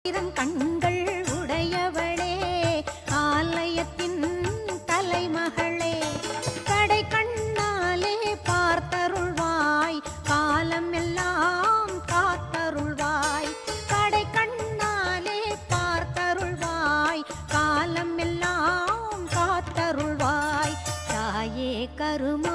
கண்கள் உடையவளே ஆலயத்தின் தலைமகளே கடை கண்ணாலே பார்த்தருள்வாய் காலம் எல்லாம் காத்தருள்வாய் கடை கண்ணாலே பார்த்தருள்வாய் காலம் எல்லாம் காத்தருள்வாய் தாயே கருமா